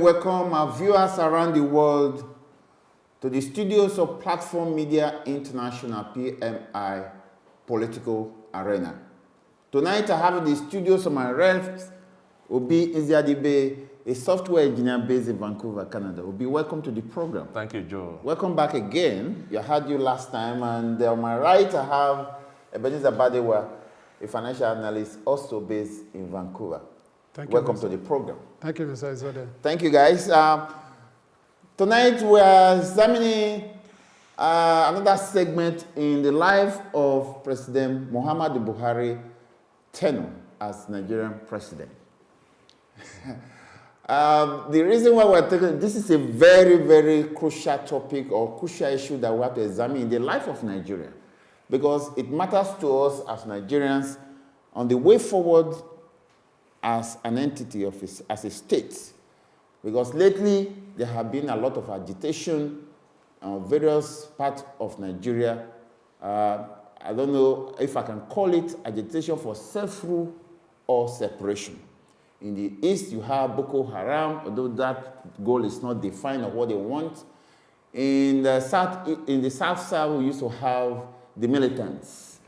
welcome our viewers around the world to the studios of Platform Media International, PMI, Political Arena. Tonight I have in the studios on my left Obi Iziadibe, a software engineer based in Vancouver, Canada. Obi, welcome to the program. Thank you, Joe. Welcome back again. I had you last time, and on my right I have Ebenezer Badewa, a financial analyst also based in Vancouver. Thank you. Welcome to the program. Thank you, Mr. Izode. Thank you, guys. Tonight we are examining another segment in the life of President Muhammadu Buhari tenure as Nigerian president. The reason why we're taking this is a very, very crucial topic or crucial issue that we have to examine in the life of Nigeria, because it matters to us as Nigerians on the way forward as an entity of as a state. Because lately there have been a lot of agitation on various parts of Nigeria. I don't know if I can call it agitation for self-rule or separation. In the east, you have Boko Haram, although that goal is not defined or what they want. In the south, we used to have the militants,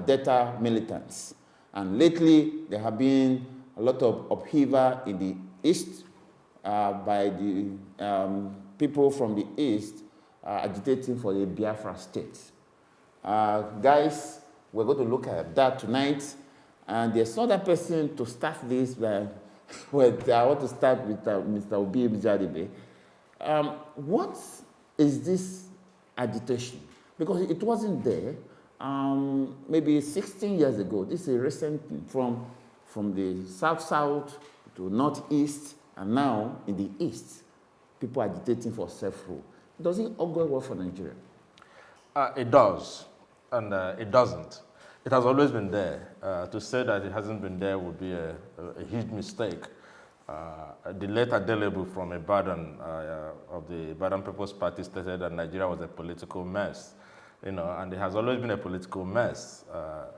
Delta militants. And lately, there have been a lot of upheaval in the east by the people from the east agitating for the Biafra state. Guys, we're going to look at that tonight. And there's another person to start this. I want to start with Mr. Obi Iziadibe. What is this agitation? Because it wasn't there maybe 16 years ago. This is a recent thing from the south-south to northeast, and now in the east, people agitating for self-rule. Does it augur well for Nigeria? It does, and it doesn't. It has always been there. To say that it hasn't been there would be a huge mistake. The late Adelebu from Ibadan of the Ibadan People's Party stated that Nigeria was a political mess, and it has always been a political mess.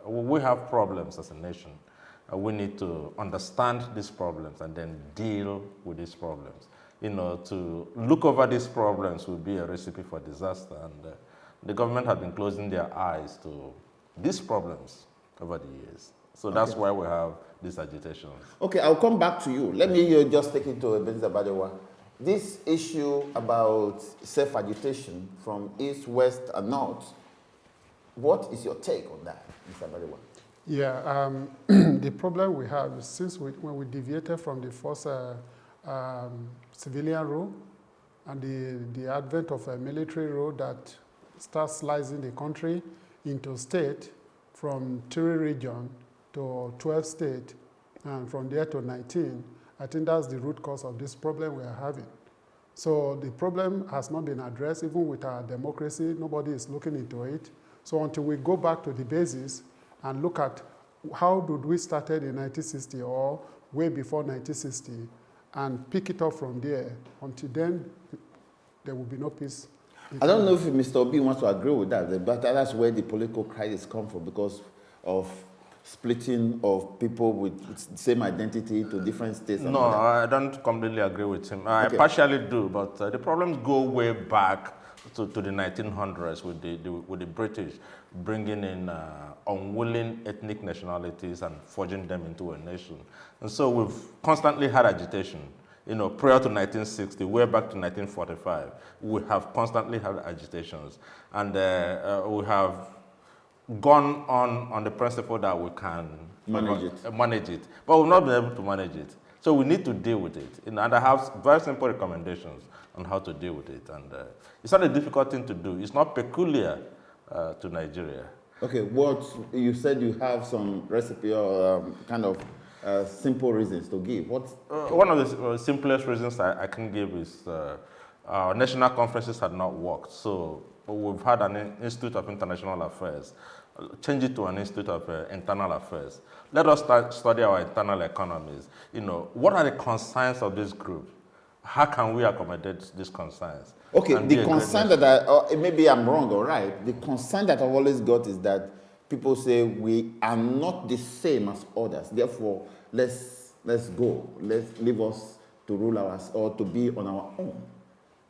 We have problems as a nation. We need to understand these problems and then deal with these problems. To look over these problems would be a recipe for disaster, and the government has been closing their eyes to these problems over the years. So that's why we have these agitations. Okay, I'll come back to you. Let me just take it to Ebenezer Badewa. This issue about self-agitation from east, west, and north, what is your take on that, Mr. Badewa? Yeah, the problem we have is since when we deviated from the first civilian rule and the advent of a military rule that starts slicing the country into state from 3 regions to 12 states, and from there to 19, I think that's the root cause of this problem we are having. So the problem has not been addressed, even with our democracy. Nobody is looking into it. So until we go back to the basis and look at how did we started in 1960 or way before 1960 and pick it up from there, until then, there will be no peace. I don't know if Mr. Obi wants to agree with that, but that's where the political crisis comes from, because of splitting of people with the same identity to different states. No, I don't completely agree with him. I partially do, but the problems go way back to the 1900s with the British bringing in unwilling ethnic nationalities and forging them into a nation. And so we've constantly had agitation. Prior to 1960, way back to 1945, we have constantly had agitations. And we have gone on the principle that we can manage it. But we've not been able to manage it. So we need to deal with it. And I have very simple recommendations on how to deal with it. And it's not a difficult thing to do. It's not peculiar to Nigeria. Okay, you said you have some recipe or kind of simple reasons to give. One of the simplest reasons I can give is our national conferences had not worked. So we've had an Institute of International Affairs. Change it to an Institute of Internal Affairs. Let us study our internal economies. What are the concerns of this group? How can we accommodate these concerns? Okay, the concern that maybe I'm wrong, all right. The concern that I've always got is that people say we are not the same as others. Therefore, let's go. Let's leave us to rule us or to be on our own.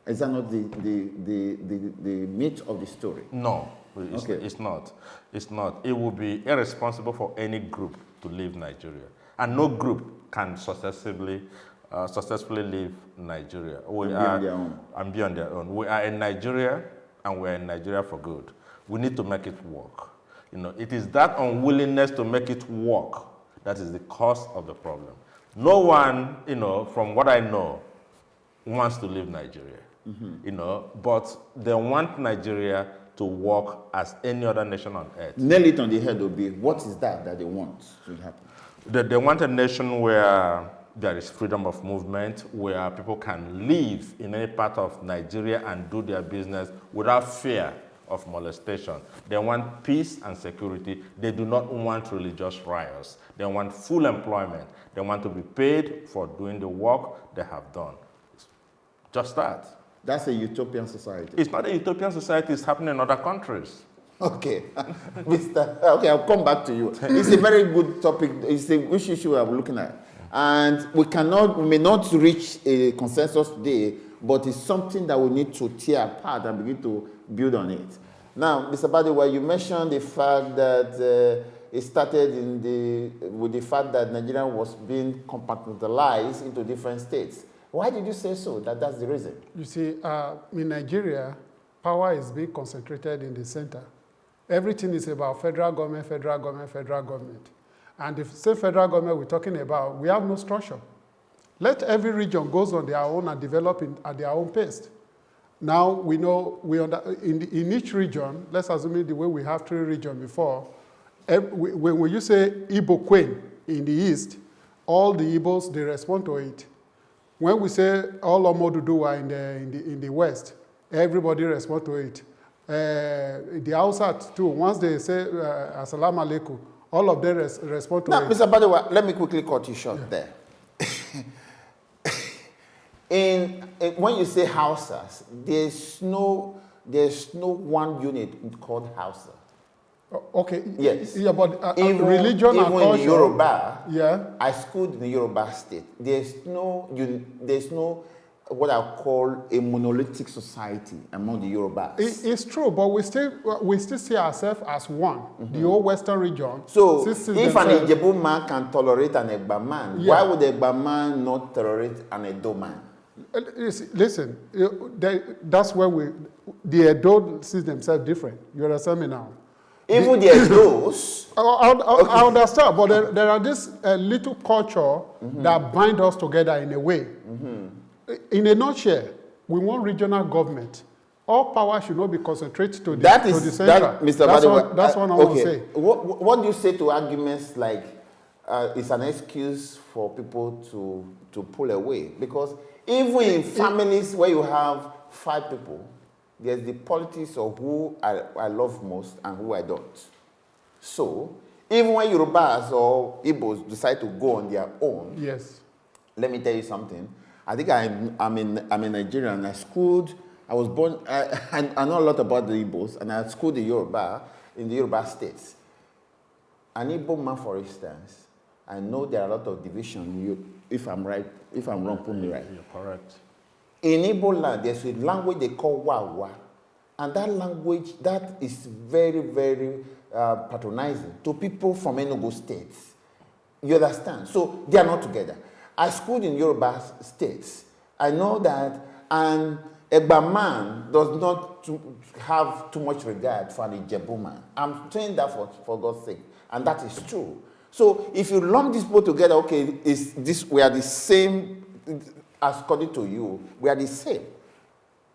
Is that not the meat of the story? No, it's not. It's not. It would be irresponsible for any group to leave Nigeria. And no group can successfully leave Nigeria. We are, and be on their own. We are in Nigeria, and we are in Nigeria for good. We need to make it work. It is that unwillingness to make it work that is the cause of the problem. No one, from what I know, wants to leave Nigeria. But they want Nigeria to work as any other nation on earth. Nail it on the head, Obi. What is that they want to happen? They want a nation where there is freedom of movement, where people can live in any part of Nigeria and do their business without fear of molestation. They want peace and security. They do not want religious riots. They want full employment. They want to be paid for doing the work they have done. Just that. That's a utopian society. It's not a utopian society. It's happening in other countries. Okay. Okay, I'll come back to you. It's a very good topic. It's a good issue we're looking at. And we may not reach a consensus today, but it's something that we need to tear apart and begin to build on it. Now, Mr. Badiwa, you mentioned the fact that it started with the fact that Nigeria was being compartmentalized into different states. Why did you say so? That's the reason. You see, in Nigeria, power is being concentrated in the center. Everything is about federal government, federal government, federal government. And if say federal government we're talking about, we have no structure. Let every region goes on their own and develop at their own pace. Now we know in each region, let's assume the way we have 3 regions before, when you say Igbo Queen in the east, all the Igbos, they respond to it. When we say all Omoduduwa in the west, everybody responds to it. The Hausa too, once they say Assalamu alaikum, all of them respond to it. Now, Mr. Badiwa, let me quickly cut you short there. When you say Hausas, there's no one unit called Hausa. Okay. Yes. Yeah, but religion and culture. Even in Yoruba, yeah. I schooled in the Yoruba state. There's no what I call a monolithic society among the Yorubas. It's true, but we still see ourselves as one. The whole Western region. So, if an Ijebu man can tolerate an Egba man, yeah, why would the Egba man not tolerate an Edo man? Listen, that's where the Edo sees themselves different. You understand me now? Even the Edos. I understand, but there are this little culture that bind us together in a way. In a nutshell, we want regional government. All power should not be concentrated to the center. Mr. That's what I want to say. What do you say to arguments like it's an excuse for people to pull away? Because even in families where you have 5 people, there's the politics of who I love most and who I don't. So, even when Yorubas or Igbos decide to go on their own, yes, let me tell you something. I think I'm in Nigeria, and I was born, I know a lot about the Igbos, and I schooled in the Yoruba states. An Igbo man, for instance, I know there are a lot of division. If I'm wrong, put me right. You're correct. In Igbo land, there's a language they call Wawa. And that language, that is very, very patronizing to people from Enugu states. You understand? So they are not together. I schooled in Yoruba states. I know that an Egba man does not have too much regard for an Ijebu man. I'm saying that for God's sake. And that is true. So if you lump these people together, okay, we are the same, according to you, we are the same.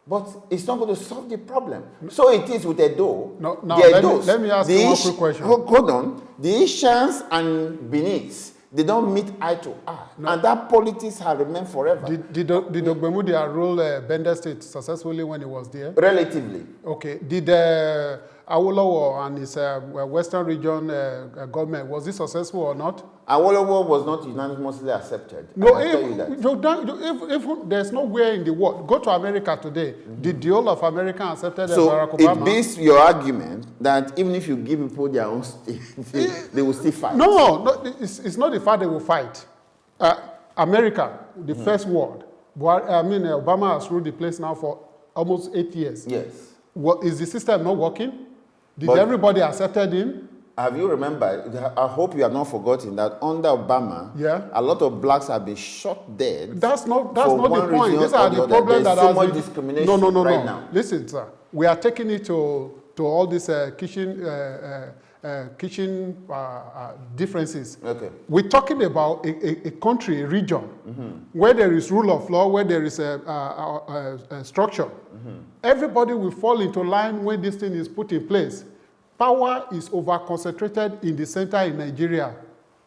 But it's not going to solve the problem. So it is with Edo. Let me ask you one quick question. Hold on. The Ishans and Benis, they don't meet eye to eye. No. And that politics has remained forever. Did Ogbemudia rule Bender State successfully when he was there? Relatively. Okay. Did Awolowo and his Western region government, was it successful or not? Awolowo was not unanimously accepted. No, if there's nowhere in the world, go to America today, did the whole of America accepted Barack Obama? So it based your argument that even if you give people their own state, they will still fight. No, it's not the fact they will fight. America, the first world. Obama has ruled the place now for almost 8 years. Yes. What, is the system not working? Did But everybody accepted him? have you remembered, I hope you have not forgotten that under Obama, Yeah. a lot of blacks have been shot dead. That's not for the one point. reason These or are the the other. problems There's that so has much been- discrimination No. right now. Listen, sir. We are taking it to all these kitchen differences. Okay. We're talking about a country, a region, where there is rule of law, where there is a structure. Everybody will fall into line when this thing is put in place. Power is over-concentrated in the center in Nigeria,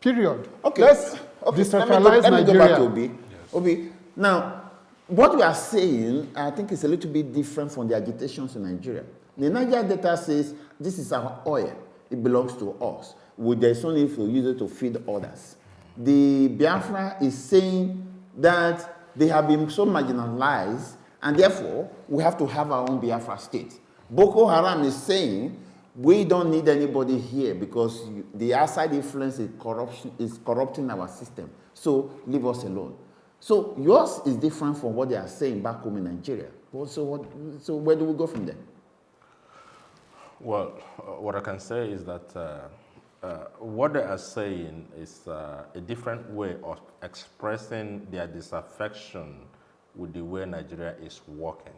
period. Okay. Let's Okay. decentralize Let me go back to Nigeria. Obi. Obi, now, what we are saying, I think is a little bit different from the agitations in Nigeria. The Niger data says this is our oil. It belongs to us. There's no need to use it to feed others. The Biafra is saying that they have been so marginalized, and therefore we have to have our own Biafra state. Boko Haram is saying we don't need anybody here because the outside influence is corrupting our system. So leave us alone. So yours is different from what they are saying back home in Nigeria. So where do we go from there? Well, what I can say is that what they are saying is a different way of expressing their disaffection with the way Nigeria is working.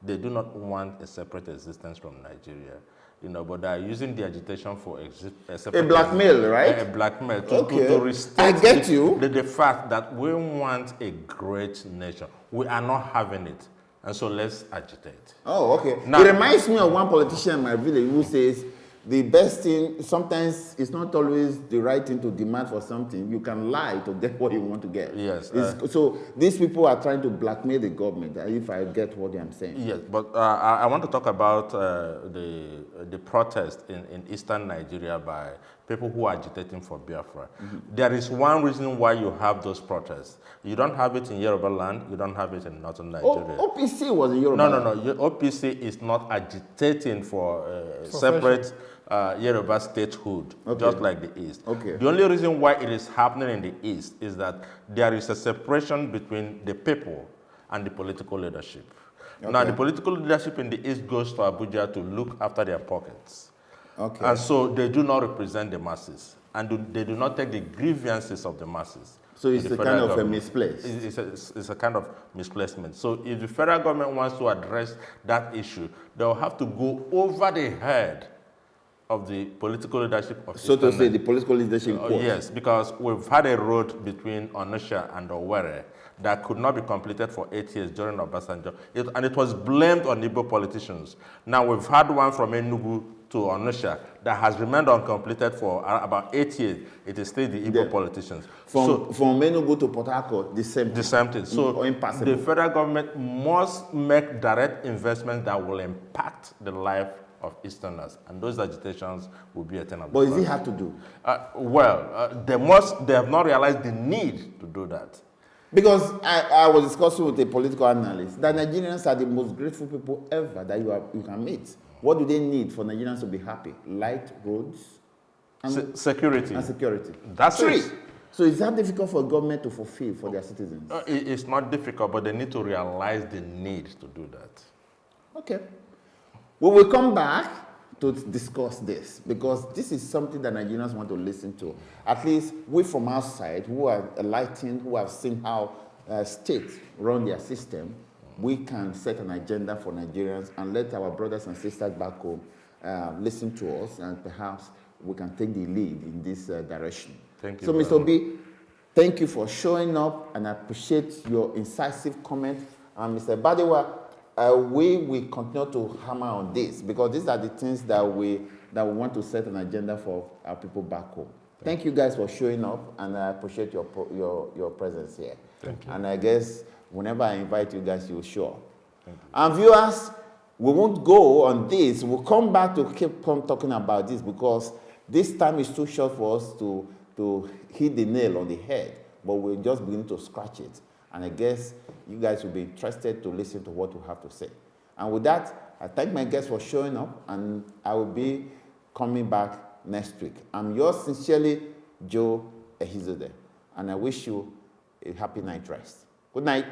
They do not want a separate existence from Nigeria, but they are using the agitation for a separate blackmail, right? A blackmail Okay. to restate I get you. The fact that we want a great nation. We are not having it. And so let's agitate. Oh, okay. Now, it reminds me of one politician in my village who says the best thing, sometimes it's not always the right thing to demand for something. You can lie to get what you want to get. Yes. So these people are trying to blackmail the government, if I get what I'm saying. Yes, but I want to talk about the protest in eastern Nigeria by people who are agitating for Biafra. There is one reason why you have those protests. You don't have it in Yoruba land, you don't have it in northern Nigeria. OPC was in Yoruba. No. OPC is not agitating for separate Yoruba statehood, just like the East. Okay. The only reason why it is happening in the East is that there is a separation between the people and the political leadership. Okay. Now, the political leadership in the East goes to Abuja to look after their pockets. Okay. And so they do not represent the masses, and they do not take the grievances of the masses. So it's The a federal kind of a government. misplace. It's a kind of misplacement. So if the federal government wants to address that issue, they'll have to go over the head of the political leadership of So to Eastern say, the political leadership. yes, because we've had a road between Onitsha and Owerri that could not be completed for 8 years during Obasanjo, and it was blamed on Igbo politicians. Now we've had one from Enugu to Onitsha that has remained uncompleted for about 8 years. It is still the Igbo politicians. From Enugu to Port Harcourt, the same thing. So impossible. the federal government must make direct investments that will impact the life of Easterners, and those agitations will be a thing of the But is past. it hard to do? They have not realized the need to do that. Because I was discussing with a political analyst that Nigerians are the most grateful people ever that you can meet. What do they need for Nigerians to be happy? Light roads and security. And security. That's it. So is that difficult for a government to fulfill for their citizens? It's not difficult, but they need to realize the need to do that. Okay. We will come back to discuss this because this is something that Nigerians want to listen to. At least we from outside who are enlightened, who have seen how states run their system, we can set an agenda for Nigerians and let our brothers and sisters back home listen to us, and perhaps we can take the lead in this direction. Thank you. So, Mr. Obi, thank you for showing up, and I appreciate your incisive comment. And Mr. Badewa, we will continue to hammer on this because these are the things that we want to set an agenda for our people back home. Thank you guys for showing up, and I appreciate your presence here. Thank you. And I guess whenever I invite you guys, you'll show up. And viewers, we won't go on this. We'll come back to keep talking about this because this time is too short for us to hit the nail on the head, but we're just beginning to scratch it. And I guess you guys will be interested to listen to what we have to say. And with that, I thank my guests for showing up, and I will be coming back next week. I'm yours sincerely, Joe Ehizode, and I wish you a happy night rest. Good night.